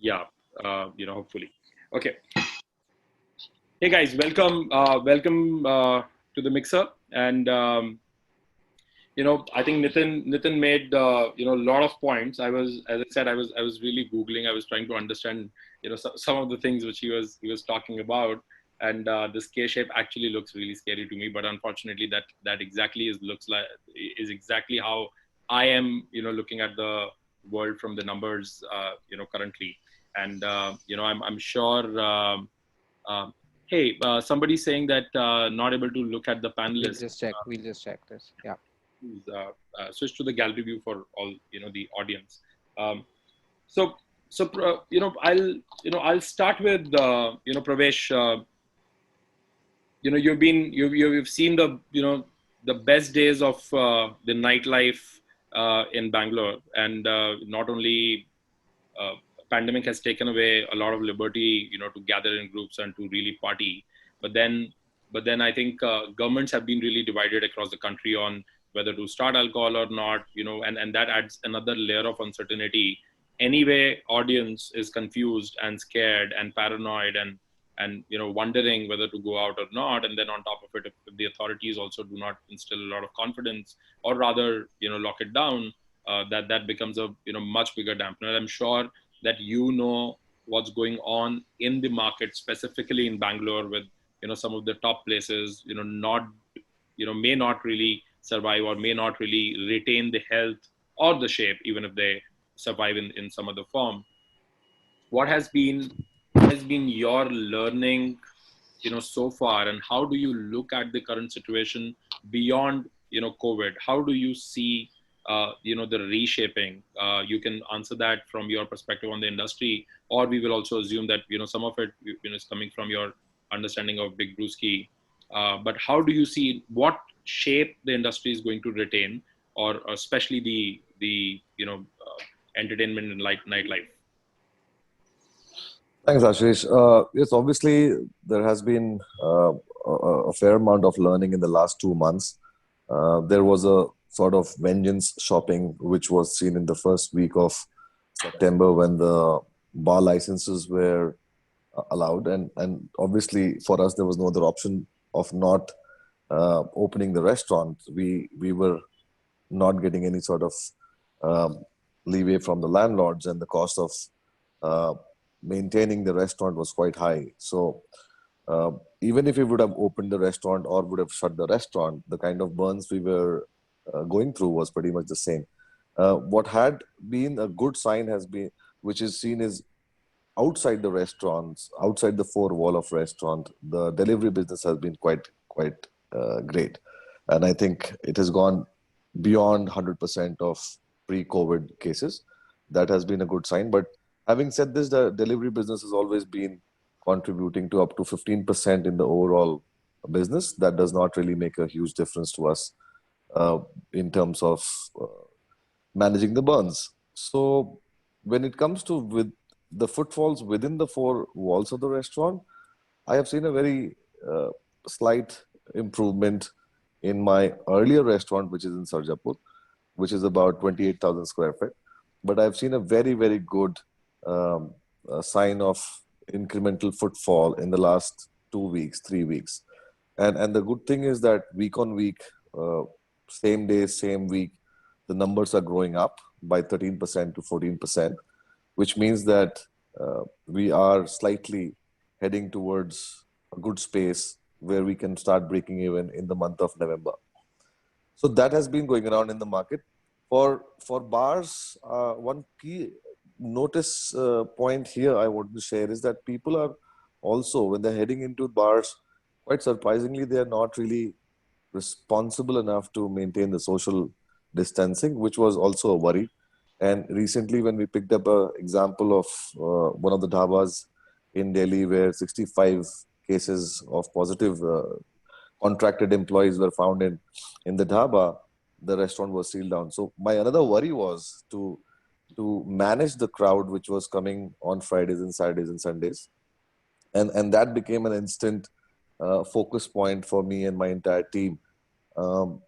Yeah, hopefully. Okay. Hey guys, welcome to the mixer. And I think Nitin made a lot of points. As I said, I was really googling. I was trying to understand some of the things which he was talking about. And this K shape actually looks really scary to me. But unfortunately, that exactly is exactly how I am looking at the world from the numbers currently. And I'm sure. Hey, somebody saying that not able to look at the panelists. We'll just check this. Yeah. Please switch to the gallery view for all the audience. Um, so I'll start with Pravesh. You've seen the best days of the nightlife in Bangalore, and not only uh, pandemic has taken away a lot of liberty, to gather in groups and to really party. But then I think governments have been really divided across the country on whether to start alcohol or not, and that adds another layer of uncertainty. Anyway, audience is confused and scared and paranoid and wondering whether to go out or not. And then on top of it, if the authorities also do not instill a lot of confidence, or rather lock it down, that becomes a much bigger dampener. I'm sure that what's going on in the market, specifically in Bangalore, with some of the top places not may not really survive, or may not really retain the health or the shape, even if they survive in some other form. What has been your learning so far, and how do you look at the current situation beyond COVID? How do you see the reshaping? You can answer that from your perspective on the industry, or we will also assume that some of it is coming from your understanding of Byg Brewski. But how do you see what shape the industry is going to retain, or especially the entertainment and nightlife? Thanks, Ashish. Yes, obviously, there has been a fair amount of learning in the last 2 months. There was a sort of vengeance shopping which was seen in the first week of September when the bar licenses were allowed. And obviously, for us, there was no other option of not opening the restaurant. We were not getting any sort of um, leeway from the landlords, and the cost of uh, maintaining the restaurant was quite high. So even if we would have opened the restaurant or would have shut the restaurant, the kind of burns we were going through was pretty much the same. What had been a good sign has been, which is seen, is outside the restaurants, outside the four wall of restaurant, the delivery business has been quite great, and I think it has gone beyond 100% of pre-COVID cases. That has been a good sign. But having said this, the delivery business has always been contributing to up to 15% in the overall business. That does not really make a huge difference to us uh, in terms of uh, managing the burns. So when it comes to with the footfalls within the four walls of the restaurant, I have seen a very slight improvement in my earlier restaurant, which is in Sarjapur, which is about 28,000 square feet. But I've seen a very good sign of incremental footfall in the last 2 weeks, 3 weeks. And the good thing is that week on week, uh, same day, same week, the numbers are growing up by 13% to 14%, which means that we are slightly heading towards a good space where we can start breaking even in the month of November. So that has been going around in the market. For bars, one key notice point here I want to share is that people are also, when they're heading into bars, quite surprisingly, they are not really responsible enough to maintain the social distancing, which was also a worry. And recently, when we picked up an example of one of the dhabas in Delhi where 65 cases of positive contracted employees were found in the dhaba, the restaurant was sealed down. So my another worry was to manage the crowd which was coming on Fridays and Saturdays and Sundays, and that became an instant focus point for me and my entire team. Um,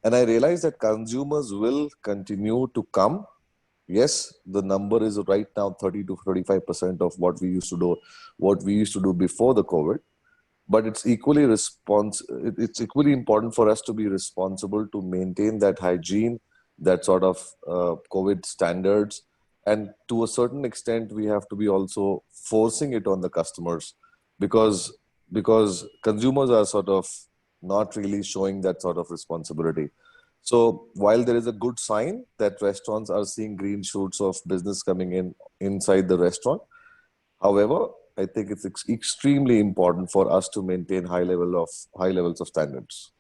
and I realized that consumers will continue to come, yes, the number is right now 30 to 35% of what we used to do before the COVID. But it's it's equally important for us to be responsible to maintain that hygiene, that sort of COVID standards, and to a certain extent, we have to be also forcing it on the customers, because consumers are sort of not really showing that sort of responsibility. So while there is a good sign that restaurants are seeing green shoots of business coming in inside the restaurant, however, I think it's extremely important for us to maintain high levels of standards.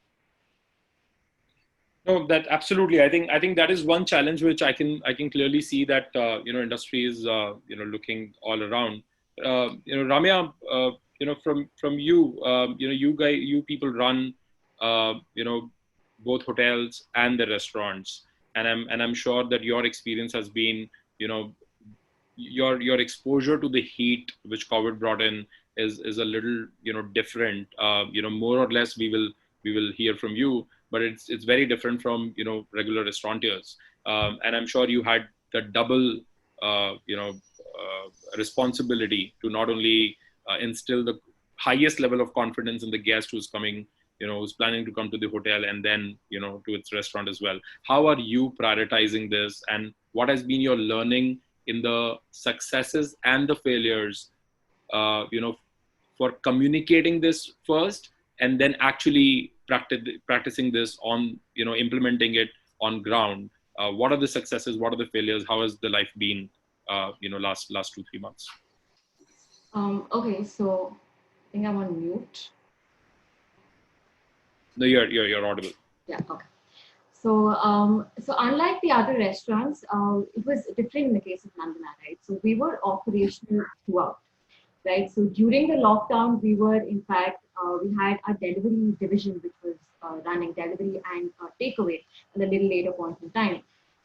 No, that absolutely. I think that is one challenge which I can clearly see that industry is looking all around. Ramya, from you, you people run both hotels and the restaurants, and I'm sure that your experience has been you know your exposure to the heat which COVID brought in is a little different. More or less we will hear from you, but it's very different from regular restaurateurs. And I'm sure you had the double responsibility to not only instill the highest level of confidence in the guest who's coming, who's planning to come to the hotel, and then to its restaurant as well. How are you prioritizing this, and what has been your learning in the successes and the failures, for communicating this first, and then actually practicing this on, implementing it on ground? What are the successes? What are the failures? How has the life been, last 2-3 months? Okay, so I think I'm on mute. No, you're audible. Yeah, okay. So unlike the other restaurants, it was different in the case of Nandhana, right? So we were operational throughout, right? So during the lockdown, we were, in fact, we had a delivery division which was running delivery and takeaway at a little later point in time.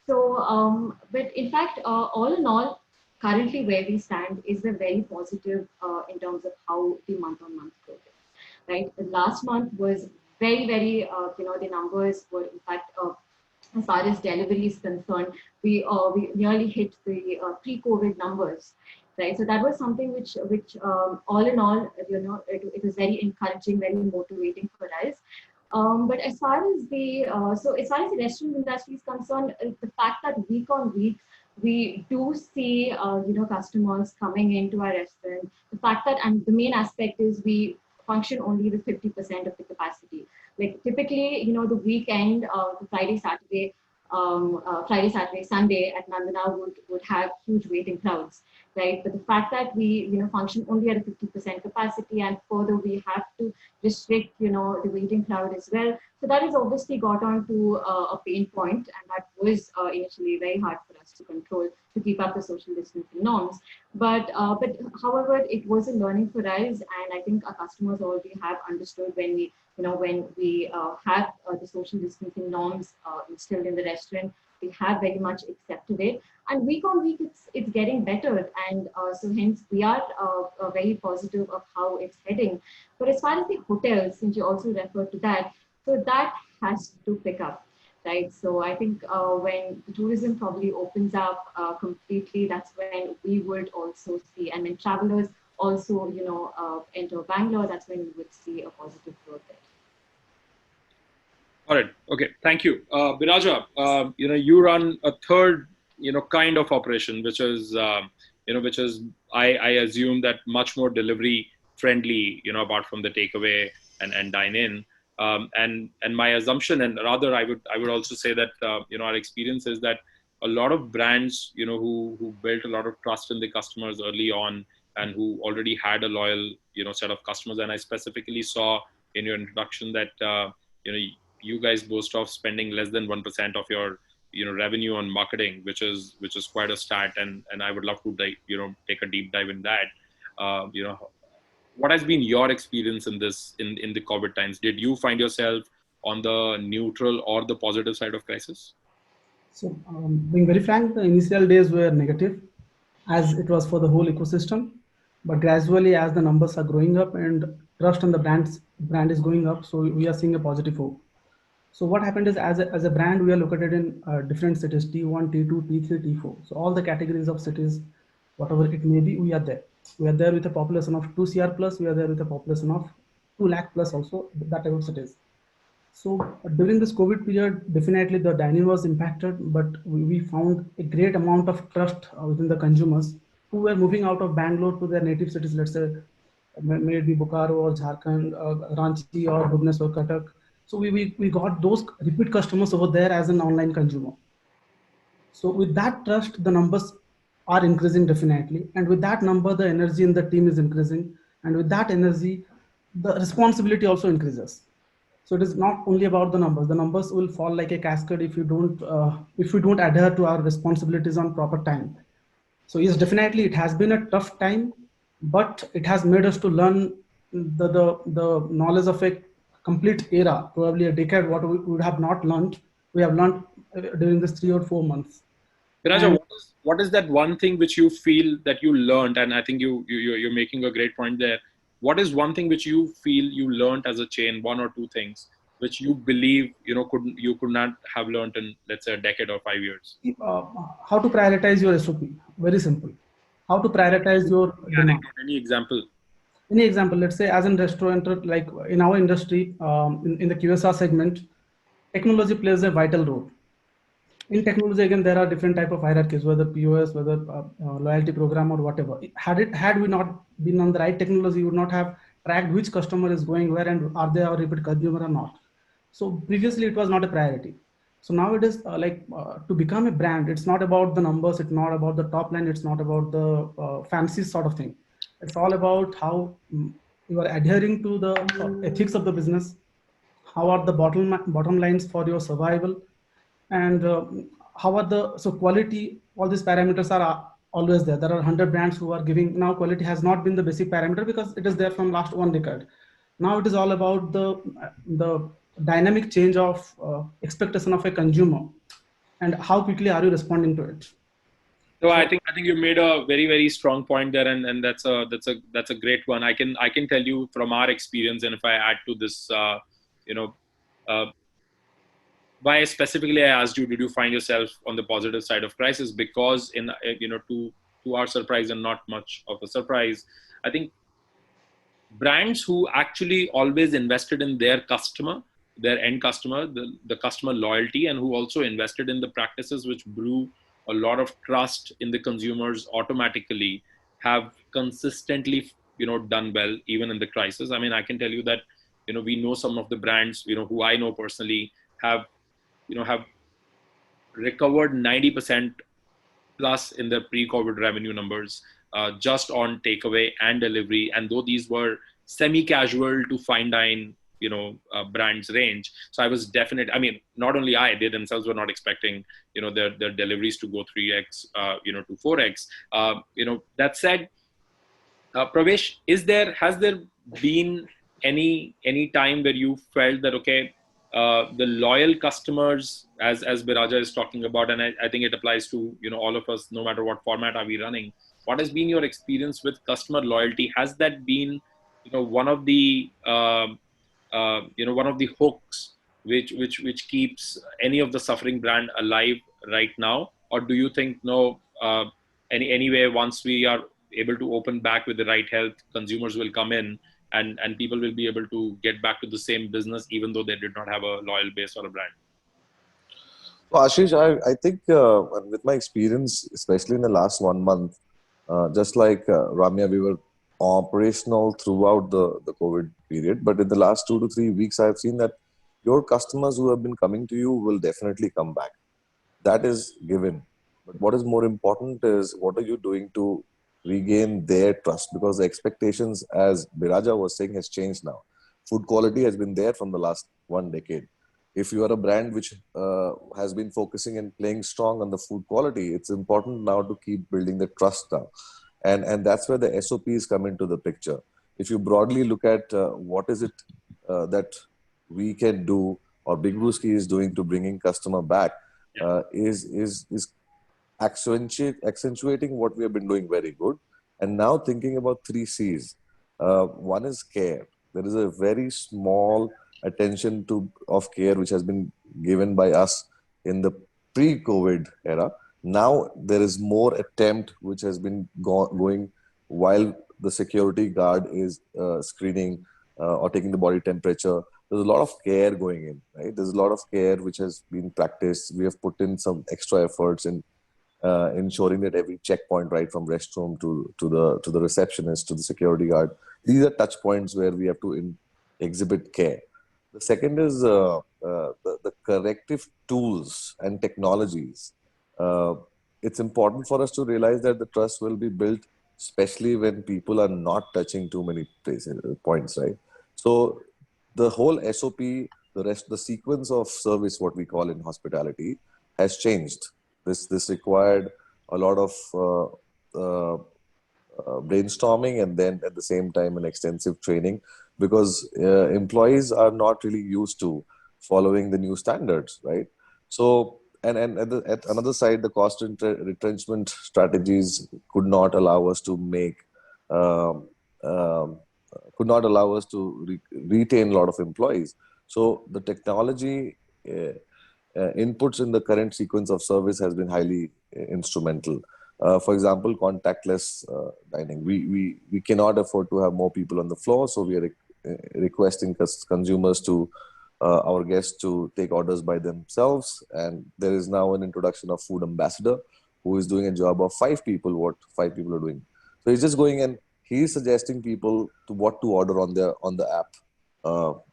So, but in fact, all in all, currently where we stand is a very positive in terms of how the month-on-month growth is, right? The last month was very, very, the numbers were, in fact, as far as delivery is concerned, we nearly hit the pre-COVID numbers, right? So that was something which all in all, it was very encouraging, very motivating for us. But as far as the restaurant industry is concerned, the fact that week on week we do see customers coming into our restaurant. The fact that, and the main aspect is, we function only with 50% of the capacity. Like typically, the weekend, the Friday, Saturday, Sunday at Nandhana would have huge waiting crowds, right? But the fact that we, function only at a 50% capacity, and further we have to restrict, the waiting crowd as well. So that has obviously got on to a pain point, and that was initially very hard for us to control, to keep up the social distancing norms. But however, it was a learning for us, and I think our customers already have understood when we have the social distancing norms instilled in the restaurant. We have very much accepted it, and week on week it's getting better, and so hence we are very positive of how it's heading. But as far as the hotels, since you also referred to that, so that has to pick up, right? So I think when the tourism probably opens up completely, that's when we would also see, and when travelers also enter Bangalore, that's when we would see a positive growth there. All right. Okay. Thank you. Biraja, you run a third, kind of operation, which is, I assume that much more delivery friendly, apart from the takeaway and dine in. And my assumption, and rather I would also say that, our experience is that a lot of brands, who built a lot of trust in the customers early on, and who already had a loyal, set of customers. And I specifically saw in your introduction that, you guys boast of spending less than 1% of your revenue on marketing, which is quite a stat, and I would love to take a deep dive in that. What has been your experience in this in the COVID times? Did you find yourself on the neutral or the positive side of crisis? So being very frank, the initial days were negative, as it was for the whole ecosystem, but gradually as the numbers are growing up and trust on the brand is going up, so we are seeing a positive hope. So what happened is, as a brand, we are located in different cities, T1, T2, T3, T4. So all the categories of cities, whatever it may be, we are there. We are there with a population of 2 CR plus. We are there with a population of 2 lakh plus also, that type of cities. So during this COVID period, definitely the dining was impacted, but we found a great amount of trust within the consumers who were moving out of Bangalore to their native cities, let's say, may it be Bokaro or Jharkhand, Ranchi or Bhubaneswar, Cuttack. So we got those repeat customers over there as an online consumer. So with that trust, the numbers are increasing definitely. And with that number, the energy in the team is increasing. And with that energy, the responsibility also increases. So it is not only about the numbers. The numbers will fall like a cascade if we don't adhere to our responsibilities on proper time. So yes, definitely it has been a tough time, but it has made us to learn the knowledge of a complete era, probably a decade. What we would have not learned, we have learned during this 3 or 4 months. Biraja, And what is that one thing which you feel that you learned? And I think you're making a great point there. What is one thing which you feel you learned as a chain, one or two things which you believe you could not have learned in, let's say, a decade or 5 years? uh, how to prioritize your SOP? Very simple. How to prioritize your Any demand? anecdote, any example? Any example, let's say as in restaurant, like in our industry, in the QSR segment, technology plays a vital role. In technology, again, there are different type of hierarchies, whether POS, whether loyalty program or whatever. Had we not been on the right technology, we would not have tracked which customer is going where and are they our repeat consumer or not. So previously it was not a priority. So now it is to become a brand, it's not about the numbers, it's not about the top line, it's not about the fancy sort of thing. It's all about how you are adhering to the ethics of the business. How are the bottom lines for your survival, and how are the so quality, all these parameters are always there. There are 100 brands who are giving. Now quality has not been the basic parameter because it is there from last 1 decade. Now it is all about the dynamic change of expectation of a consumer, and how quickly are you responding to it. No, So I think you made a very strong point there, and that's a great one. I can tell you from our experience, and if I add to this, you know, uh, why specifically I asked you, did you find yourself on the positive side of crisis? Because in to our surprise and not much of a surprise, I think brands who actually always invested in their customer, their end customer, the customer loyalty, and who also invested in the practices which brew a lot of trust in the consumers automatically, have consistently done well even in the crisis. I mean, I can tell you that we know some of the brands who I know personally have have recovered 90% plus in their pre-COVID revenue numbers, just on takeaway and delivery. And though these were semi-casual to fine dine, brands range. So I was definite. I mean, not only they themselves were not expecting, their deliveries to go 3x, to 4x. That said, Pravesh, has there been any time where you felt that okay, the loyal customers, as Biraja is talking about, and I think it applies to all of us, no matter what format are we running. What has been your experience with customer loyalty? Has that been one of the one of the hooks which keeps any of the suffering brand alive right now, or do you think no? Anyway, once we are able to open back with the right health, consumers will come in and people will be able to get back to the same business even though they did not have a loyal base or a brand? So Ashish, I think with my experience, especially in the last 1 month, just like Ramya, we were operational throughout the COVID period. But in the last 2 to 3 weeks, I've seen that your customers who have been coming to you will definitely come back. That is given. But what is more important is what are you doing to regain their trust? Because the expectations, as Biraja was saying, has changed now. Food quality has been there from the last 1 decade. If you are a brand which has been focusing and playing strong on the food quality, it's important now to keep building the trust now. And that's where the SOPs come into the picture. If you broadly look at what is it that we can do or Byg Brewski is doing to bringing customer back, is accentuating what we have been doing very good. And now thinking about 3 C's. One is care. There is a very small attention of care which has been given by us in the pre-COVID era. Now there is more attempt which has been going while the security guard is screening or taking the body temperature. There's a lot of care going in, right? There's a lot of care which has been practiced. We have put in some extra efforts in ensuring that every checkpoint, right from restroom to the receptionist to the security guard, these are touch points where we have to exhibit care. The second is the corrective tools and technologies. It's important for us to realize that the trust will be built, especially when people are not touching too many points, right? So the whole SOP, the sequence of service, what we call in hospitality, has changed. This required a lot of brainstorming and then at the same time an extensive training, because employees are not really used to following the new standards, right? So and at another side, the cost retrenchment strategies could not allow us to make um, um, could not allow us to retain a lot of employees. So the technology inputs in the current sequence of service has been highly instrumental. For example, contactless dining. We cannot afford to have more people on the floor, so we are requesting consumers to our guests to take orders by themselves. And there is now an introduction of food ambassador who is doing a job of 5 people, what 5 people are doing. So he's just going and he's suggesting people to what to order on the app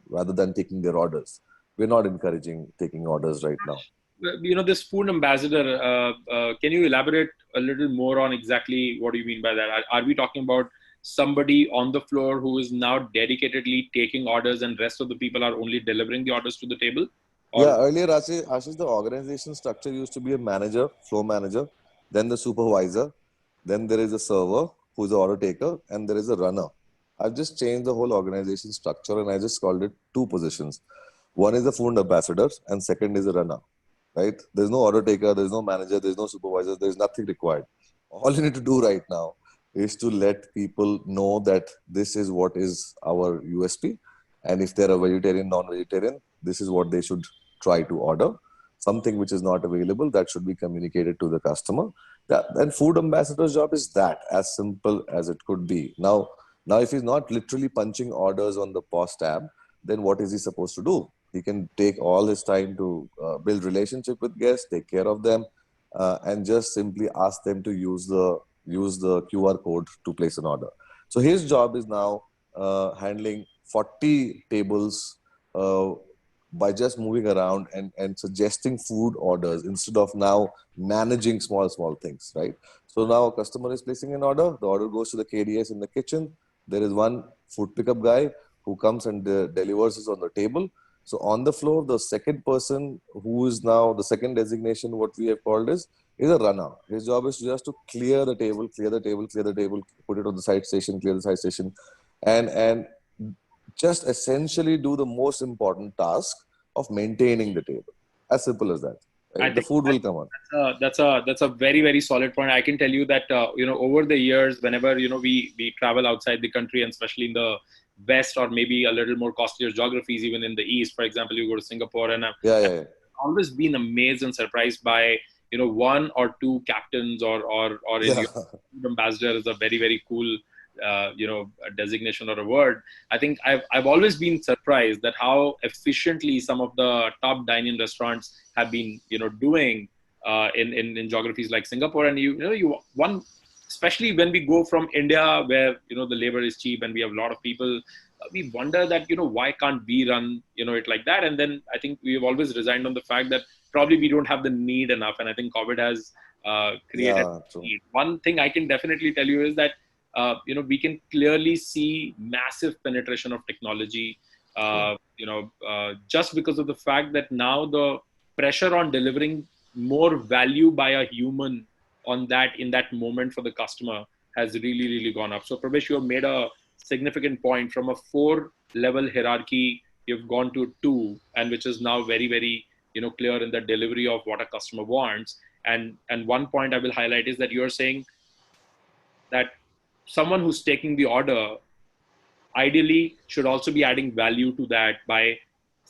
rather than taking their orders. We're not encouraging taking orders right now. This food ambassador, can you elaborate a little more on exactly what do you mean by that? Are we talking about somebody on the floor who is now dedicatedly taking orders and rest of the people are only delivering the orders to the table? Or... Yeah, earlier, Ashish, the organization structure used to be a manager, floor manager, then the supervisor, then there is a server who's the order taker, and there is a runner. I've just changed the whole organization structure and I just called it 2 positions. One is the food ambassador and second is a runner, right? There's no order taker, there's no manager, there's no supervisor, there's nothing required. All you need to do right now is to let people know that this is what is our USP. And if they're a vegetarian, non-vegetarian, this is what they should try to order. Something which is not available, that should be communicated to the customer. And food ambassador's job is that, as simple as it could be. Now, if he's not literally punching orders on the POS tab, then what is he supposed to do? He can take all his time to build relationship with guests, take care of them, and just simply ask them to use the QR code to place an order. So his job is now handling 40 tables by just moving around and suggesting food orders instead of now managing small things, right? So now a customer is placing an order, the order goes to the KDS in the kitchen. There is one food pickup guy who comes and delivers it on the table. So on the floor, the second person who is now the second designation, what we have called is a runner. His job is just to clear the table, put it on the side station, clear the side station, and just essentially do the most important task of maintaining the table. As simple as that. Right? The food will come on. That's a very, very solid point. I can tell you that over the years, whenever we travel outside the country, and especially in the West or maybe a little more costlier geographies, even in the East, for example, you go to Singapore, and I've always been amazed and surprised by one or two captains or in your food ambassador is a very, very cool a designation or a word. I think I've always been surprised that how efficiently some of the top dining restaurants have been doing in geographies like Singapore. And especially when we go from India, where the labor is cheap and we have a lot of people, we wonder that why can't we run it like that? And then I think we have always resigned on the fact that probably we don't have the need enough. And I think COVID has created need. One thing I can definitely tell you is that we can clearly see massive penetration of technology, just because of the fact that now the pressure on delivering more value by a human in that moment for the customer has really, really gone up. So Pravesh, you have made a significant point. From a 4-level hierarchy, you've gone to 2, and which is now very, very clear in the delivery of what a customer wants. And one point I will highlight is that you're saying that someone who's taking the order ideally should also be adding value to that by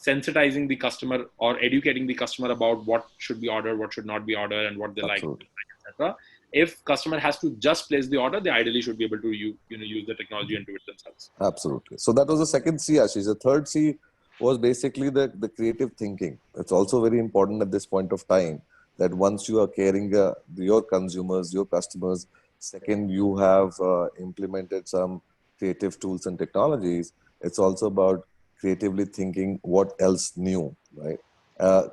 sensitizing the customer or educating the customer about what should be ordered, what should not be ordered, and what they like, Absolutely. etc. If customer has to just place the order, they ideally should be able to use the technology and do it themselves. Absolutely. So that was the second C, Ashish. The third C was basically the creative thinking. It's also very important at this point of time that once you are caring your consumers, your customers, second, you have implemented some creative tools and technologies. It's also about creatively thinking what else new, right?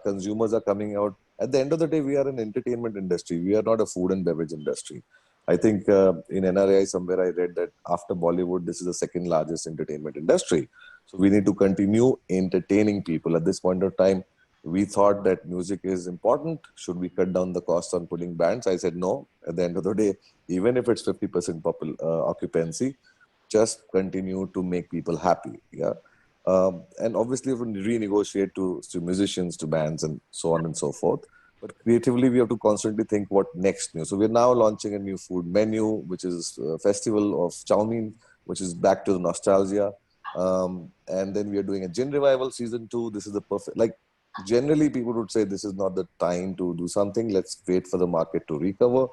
Consumers are coming out. At the end of the day, we are an entertainment industry. We are not a food and beverage industry. I think in NRI somewhere I read that after Bollywood, this is the second largest entertainment industry. So we need to continue entertaining people. At this point of time, we thought that music is important. Should we cut down the cost on putting bands? I said no. At the end of the day, even if it's 50% occupancy, just continue to make people happy. Yeah. And obviously, we renegotiate to musicians, to bands, and so on and so forth. But creatively, we have to constantly think what next new. So we're now launching a new food menu, which is a festival of chow mein, which is back to the nostalgia. And then we are doing a gin revival season 2. This is the perfect, like generally people would say this is not the time to do something. Let's wait for the market to recover.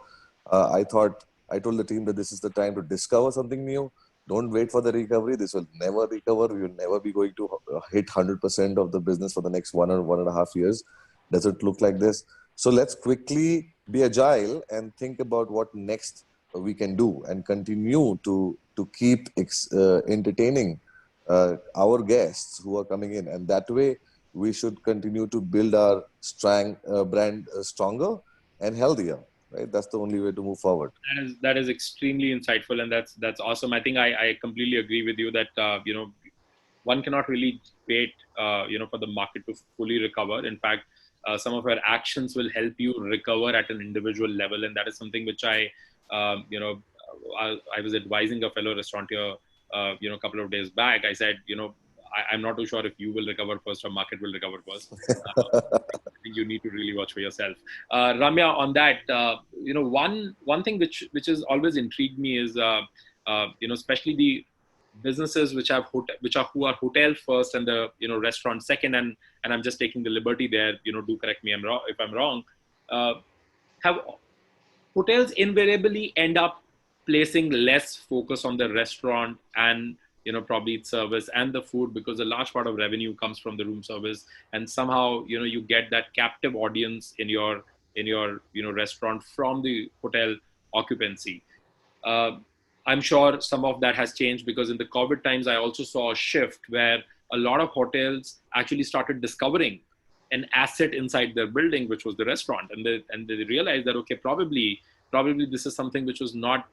I told the team that this is the time to discover something new. Don't wait for the recovery. This will never recover. We will never be going to hit 100% of the business for the next 1 or 1.5 years. Doesn't look like this. So let's quickly be agile and think about what next we can do and continue to keep entertaining our guests who are coming in. And that way, we should continue to build our brand stronger and healthier. Right? That's the only way to move forward. That is extremely insightful, and that's awesome. I think I completely agree with you that one cannot really wait for the market to fully recover. In fact, some of our actions will help you recover at an individual level, and that is something which I was advising a fellow restaurateur a couple of days back. I said, I'm not too sure if you will recover first or market will recover first. I think you need to really watch for yourself. Ramya, on that, one thing which has always intrigued me is, especially the businesses who are hotel first and the restaurant second, and I'm just taking the liberty there. Do correct me if I'm wrong. Have hotels invariably end up placing less focus on the restaurant and probably its service and the food, because a large part of revenue comes from the room service, and somehow you get that captive audience in your restaurant from the hotel occupancy. I'm sure some of that has changed, because in the COVID times I also saw a shift where a lot of hotels actually started discovering an asset inside their building, which was the restaurant, and they realized that okay, probably this is something which was not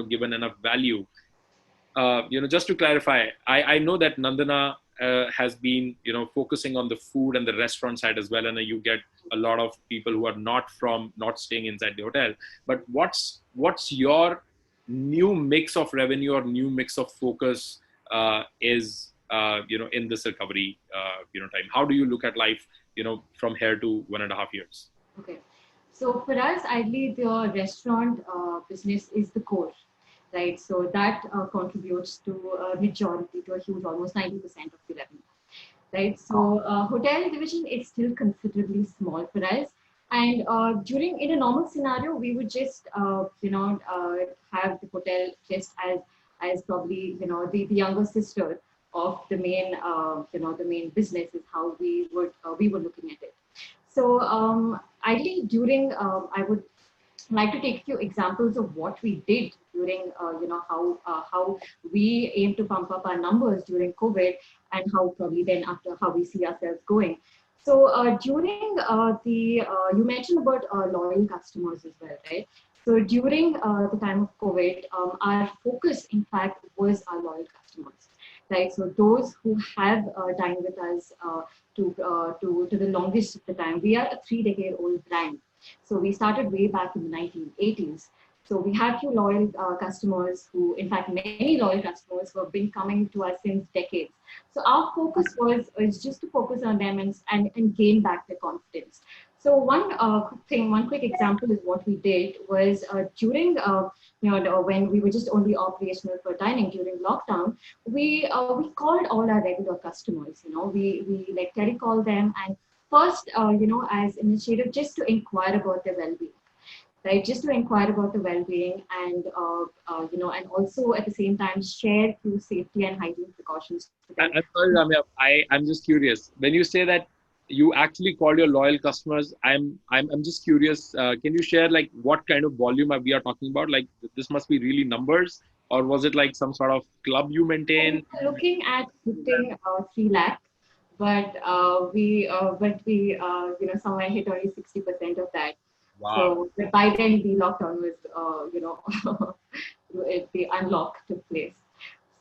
given enough value. Just to clarify, I know that Nandhana has been, focusing on the food and the restaurant side as well, and you get a lot of people who are not staying inside the hotel. But what's your new mix of revenue or new mix of focus is in this recovery time? How do you look at life, from here to 1.5 years? Okay, so for us, ideally, the restaurant business is the core. Right, so that contributes to a majority, to a huge, almost 90% of the revenue. Right, so hotel division is still considerably small for us, and in a normal scenario, we would just have the hotel just as probably the younger sister of the main the main business is how we were looking at it. So ideally, during I would like to take a few examples of what we did during, how we aim to pump up our numbers during COVID, and how probably then after how we see ourselves going. So during you mentioned about loyal customers as well, right? So during the time of COVID, our focus, in fact, was our loyal customers, right? So those who have dined with us to the longest of the time. We are a 3-decade-old brand. So we started way back in the 1980s. So we have few loyal customers who, in fact, many loyal customers who have been coming to us since decades. So our focus is just to focus on them and gain back their confidence. So one quick example is what we did was during when we were just only operational for dining during lockdown, we called all our regular customers. We like telecall them and first as initiative just to inquire about their well-being, right? Just to inquire about the well-being and and also at the same time share few safety and hygiene precautions to them. I'm sorry, Ramya. I'm just curious. When you say that you actually called your loyal customers, I'm just curious. Can you share like what kind of volume we are talking about? Like this must be really numbers, or was it like some sort of club you maintain? We were looking at hitting 3 lakh, but we somewhere hit only 60% of that. Wow. So but by then the lockdown was the unlock took place.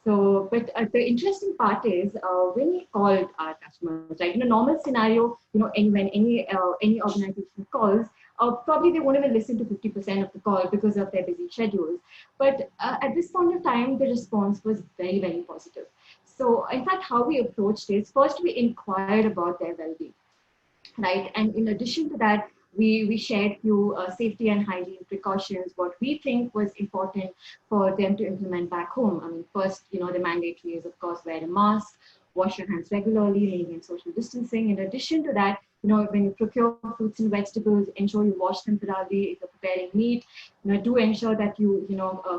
So, but the interesting part is when we called our customers, right? In a normal scenario, when any organization calls, probably they won't even listen to 50% of the call because of their busy schedules. But at this point of time, the response was very, very positive. So, in fact, how we approached is first we inquired about their well-being, right? And in addition to that, we shared few safety and hygiene precautions, what we think was important for them to implement back home. I mean, first, the mandatory is, of course, wear a mask, wash your hands regularly, maintain social distancing. In addition to that, when you procure fruits and vegetables, ensure you wash them thoroughly. If you're preparing meat, do ensure that you,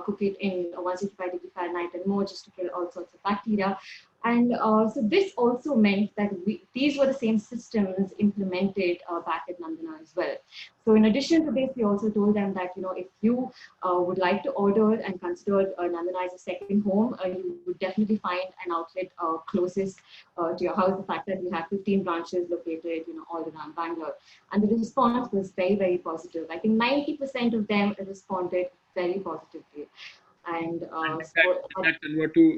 cook it in 165-degree Fahrenheit and more just to kill all sorts of bacteria. And so this also meant that these were the same systems implemented back at Nandhana as well. So in addition to this, we also told them that, if you would like to order and consider Nandhana as a second home, you would definitely find an outlet closest to your house. The fact that we have 15 branches located, all around Bangalore. And the response was very, very positive. I think 90% of them responded very positively. And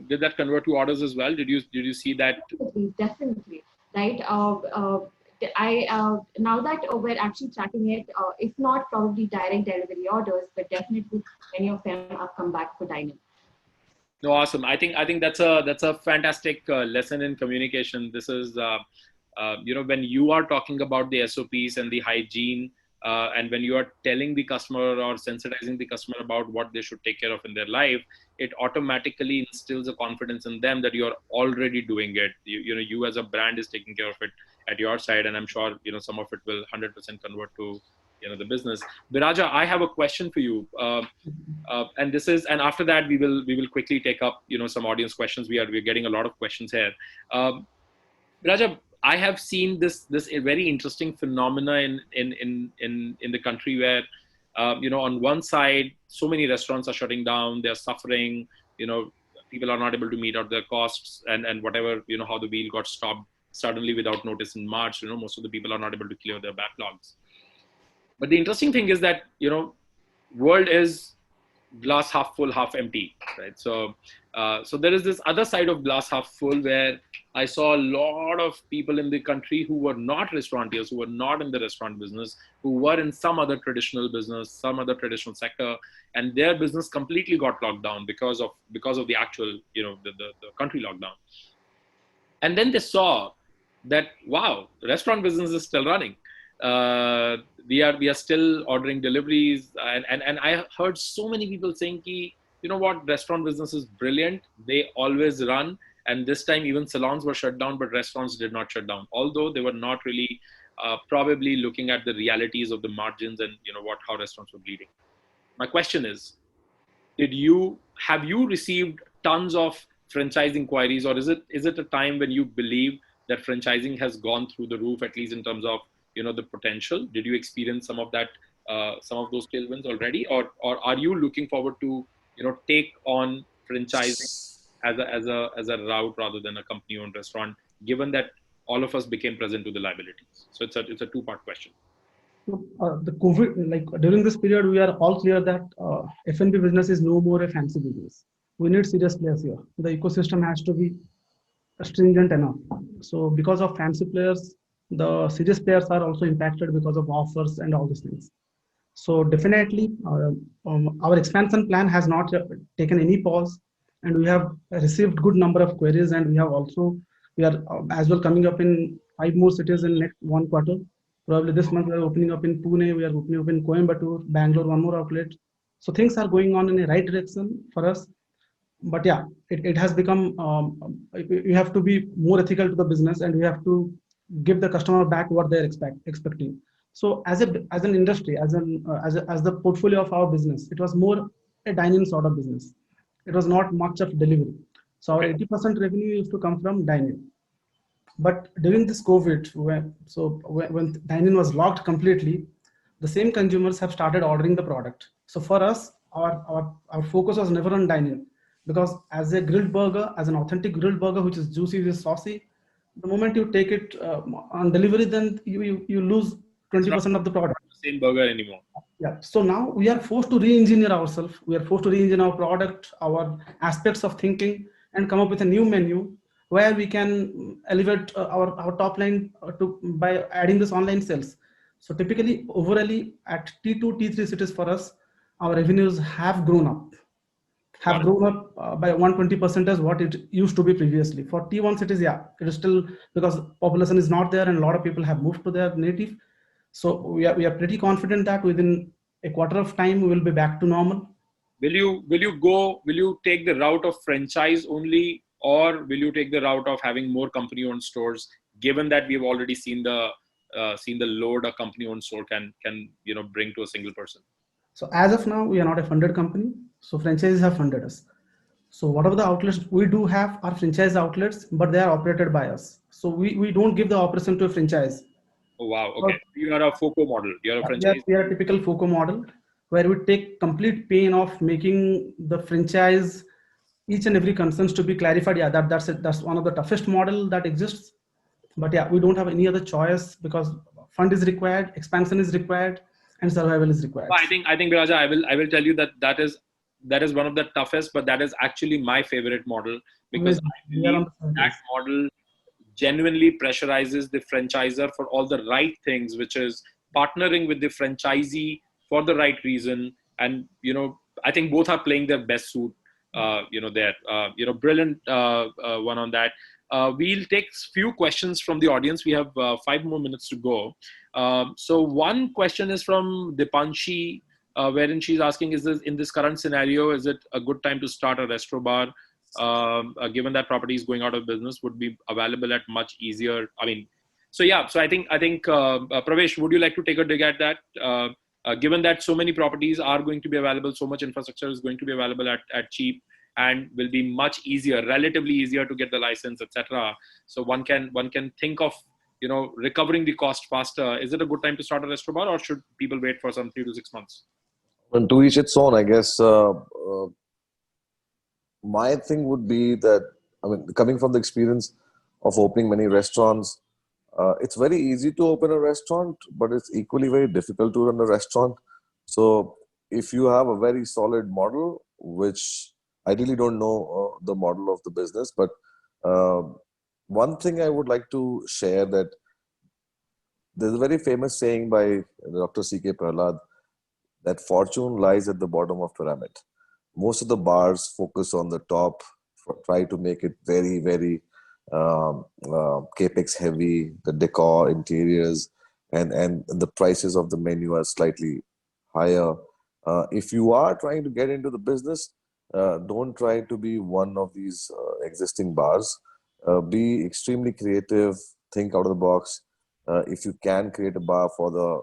did that convert to orders as well? Did you see that? Definitely, right. Now that we're actually tracking it, if not probably direct delivery orders, but definitely many of them have come back for dining. No, awesome. I think that's a fantastic lesson in communication. This is when you are talking about the SOPs and the hygiene. And when you are telling the customer or sensitizing the customer about what they should take care of in their life, it automatically instills a confidence in them that you're already doing it. You as a brand is taking care of it at your side, and I'm sure some of it will 100% convert to the business. Biraja, I have a question for you, and after that we will quickly take up some audience questions. We're getting a lot of questions here. Biraja, I have seen this a very interesting phenomena in the country where on one side so many restaurants are shutting down, they're suffering, people are not able to meet out their costs and whatever, how the wheel got stopped suddenly without notice in March, most of the people are not able to clear their backlogs. But the interesting thing is that world is glass half full, half empty, right? So there is this other side of glass half full where I saw a lot of people in the country who were not restaurateurs, who were not in the restaurant business, who were in some other traditional business, some other traditional sector, and their business completely got locked down because of the actual, the country lockdown. And then they saw that, wow, the restaurant business is still running. We are still ordering deliveries, and I heard so many people saying, what, restaurant business is brilliant. They always run. And this time even salons were shut down, but restaurants did not shut down. Although they were not really probably looking at the realities of the margins and how restaurants were bleeding. My question is, have you received tons of franchise inquiries, or is it a time when you believe that franchising has gone through the roof, at least in terms of the potential? Did you experience some of that, some of those tailwinds already, or are you looking forward to take on franchising as a route rather than a company-owned restaurant, given that all of us became present to the liabilities? So it's a two-part question. The COVID, during this period, we are all clear that F&B business is no more a fancy business. We need serious players here. The ecosystem has to be stringent enough. So because of fancy players, the serious players are also impacted because of offers and all these things. So definitely our expansion plan has not taken any pause, and we have received good number of queries, and we are as well coming up in 5 more cities in next 1 quarter. Probably this month we are opening up in Pune, we are opening up in Coimbatore, Bangalore, one more outlet. So things are going on in the right direction for us. But yeah, it has become, you have to be more ethical to the business, and you have to give the customer back what they're expecting. So as an industry, as the portfolio of our business, it was more a dine-in sort of business. It was not much of delivery. So our Okay. 80% revenue used to come from dine-in. But during this COVID, when dine-in was locked completely, the same consumers have started ordering the product. So for us, our focus was never on dine-in, because as a grilled burger, as an authentic grilled burger, which is juicy, which is saucy, the moment you take it on delivery, then you lose It's not 20% of the product. the same burger anymore. Yeah. So now we are forced to re-engineer ourselves. We are forced to re-engineer our product, our aspects of thinking, and come up with a new menu where we can elevate our top line by adding this online sales. So typically, overall, at T2, T3 cities for us, our revenues have grown up. Got it. By 120% as what it used to be previously. For T1 cities, yeah, it is still, because population is not there and a lot of people have moved to their native. So we are pretty confident that within a quarter of time we will be back to normal. Will you take the route of franchise only, or will you take the route of having more company-owned stores, given that we've already seen the load a company-owned store can bring to a single person? So as of now, we are not a funded company. So franchises have funded us. So whatever the outlets we do have are franchise outlets, but they are operated by us. So we don't give the operation to a franchise. Oh wow, okay. You are a FOCO model. You are a franchise. We are a typical FOCO model where we take complete pain of making the franchise each and every concerns to be clarified. Yeah, that's one of the toughest model that exists. But yeah, we don't have any other choice, because fund is required, expansion is required, and survival is required. I think Biraja, I will tell you that is one of the toughest, but that is actually my favorite model, because I believe that model genuinely pressurizes the franchisor for all the right things, which is partnering with the franchisee for the right reason. And, I think both are playing their best suit, there. Brilliant one on that. We'll take few questions from the audience. We have 5 more minutes to go. So one question is from Dipanshi, wherein she's asking, in this current scenario, is it a good time to start a restaurant bar? Given that properties going out of business would be available at much easier. So I think Pravesh, would you like to take a dig at that? Given that so many properties are going to be available, so much infrastructure is going to be available at cheap, and will be much easier, relatively easier to get the license, etc. So one can think of recovering the cost faster. Is it a good time to start a restaurant bar, or should people wait for some 3 to 6 months? And to each its own, I guess. My thing would be that, coming from the experience of opening many restaurants, it's very easy to open a restaurant, but it's equally very difficult to run a restaurant. So if you have a very solid model, which I really don't know the model of the business, but one thing I would like to share, that there's a very famous saying by Dr. C.K. Prahlad, that fortune lies at the bottom of pyramid. Most of the bars focus on the top, try to make it very, very capex heavy, the decor, interiors, and the prices of the menu are slightly higher. If you are trying to get into the business, don't try to be one of these existing bars. Be extremely creative, think out of the box. If you can create a bar for the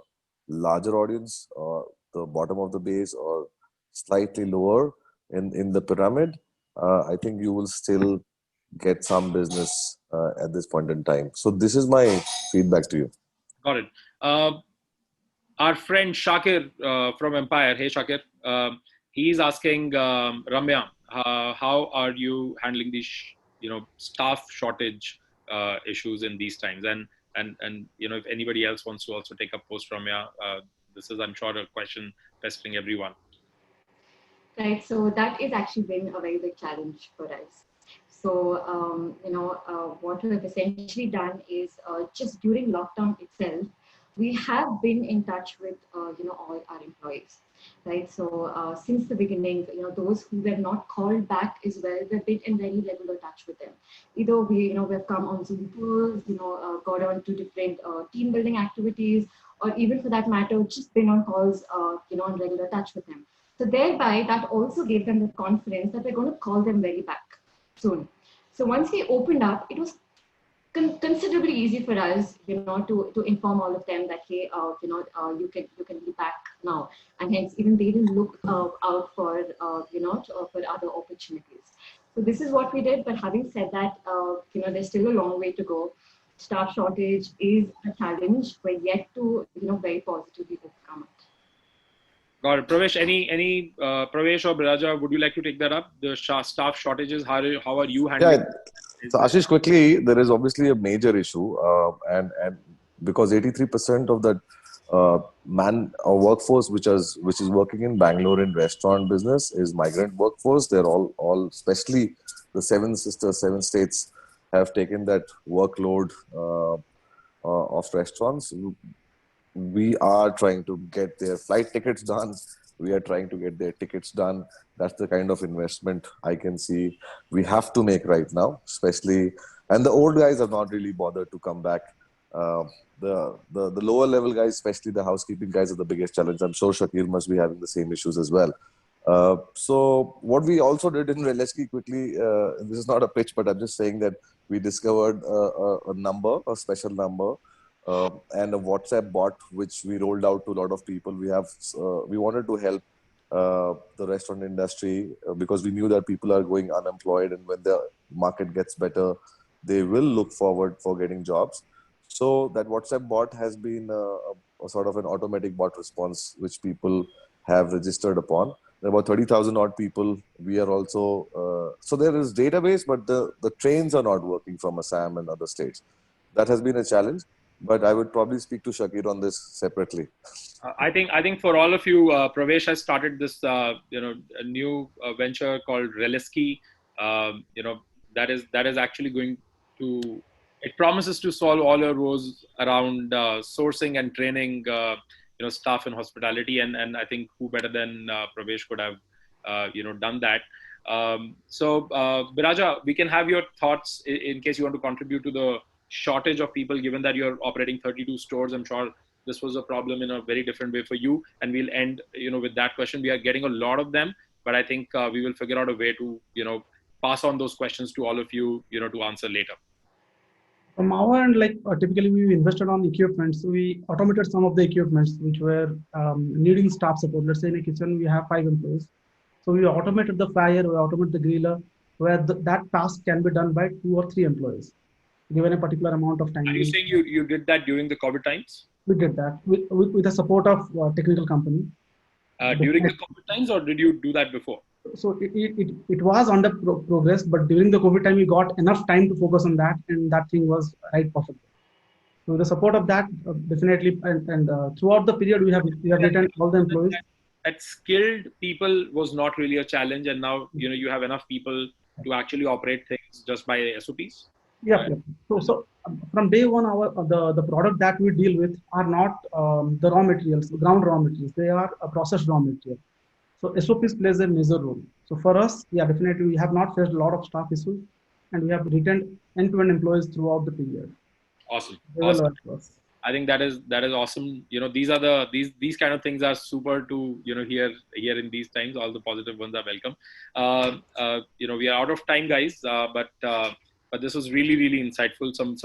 larger audience, or the bottom of the base, or slightly lower in the pyramid, I think you will still get some business at this point in time. So this is my feedback to you. Got it. Our friend Shakir from Empire. Hey Shakir, he's asking Ramya, how are you handling these staff shortage issues in these times? And if anybody else wants to also take up post Ramya, this is, I'm sure, a question pestering everyone. Right, so that is actually been a very big challenge for us. So, what we have essentially done is just during lockdown itself, we have been in touch with, all our employees. right? So since the beginning, those who were not called back as well, we've been in very regular touch with them. Either we've come on Zoom calls, got on to different team building activities, or even for that matter, just been on calls, on regular touch with them. So thereby, that also gave them the confidence that we're going to call them very back soon. So once we opened up, it was considerably easy for us, to inform all of them that, hey, you can be back now, and hence even they didn't look out for for other opportunities. So this is what we did. But having said that, there's still a long way to go. Staff shortage is a challenge. We're yet to very positively overcome it. Got it. Pravesh, any Pravesh or Biraja, would you like to take that up? The staff shortages, how are you handling? Yeah. So Ashish, quickly, there is obviously a major issue, and because 83% of the workforce which is working in Bangalore in restaurant business is migrant workforce. They're all especially the seven states have taken that workload of restaurants. We are trying to get their flight tickets done. We are trying to get their tickets done. That's the kind of investment I can see we have to make right now, especially. And the old guys are not really bothered to come back. The lower level guys, especially the housekeeping guys, are the biggest challenge. I'm sure Shakir must be having the same issues as well. So what we also did in Relesky quickly, this is not a pitch, but I'm just saying that we discovered a special number, and a WhatsApp bot which we rolled out to a lot of people. We wanted to help the restaurant industry because we knew that people are going unemployed, and when the market gets better, they will look forward for getting jobs. So that WhatsApp bot has been a sort of an automatic bot response which people have registered upon. There are about 30,000 odd people. We are also so there is database, but the trains are not working from Assam and other states. That has been a challenge. But I would probably speak to Shakir on this separately. I think for all of you, Pravesh has started this a new venture called Relesky. That is actually going to, it promises to solve all your woes around sourcing and training staff in hospitality, and I think who better than Pravesh could have done that. So Biraja, we can have your thoughts in case you want to contribute to the shortage of people, given that you're operating 32 stores. I'm sure this was a problem in a very different way for you, and we'll end with that question. We are getting a lot of them, but I think we will figure out a way to pass on those questions to all of you to answer later. From our end, typically we invested on equipment. So we automated some of the equipments which were needing staff support. Let's say in a kitchen we have 5 employees. So we automated the fryer, we automated the griller, where that task can be done by 2 or 3 employees, given a particular amount of time. Are you saying you did that during the COVID times? We did that with the support of technical company. During the COVID times, or did you do that before? So it was under progress, but during the COVID time, we got enough time to focus on that, and that thing was right perfect. So with the support of that, definitely, and throughout the period, we have retained all the employees. That skilled people was not really a challenge, and now you have enough people to actually operate things just by SOPs. Yeah. Right. So from day one, the product that we deal with are not the raw materials, ground raw materials. They are a processed raw material. So SOPs plays a major role. So for us, yeah, definitely we have not faced a lot of staff issues, and we have retained end-to-end employees throughout the period. Awesome. I think that is awesome. These are these kind of things are super to hear in these times. All the positive ones are welcome. We are out of time, guys. But this was really, really insightful. Some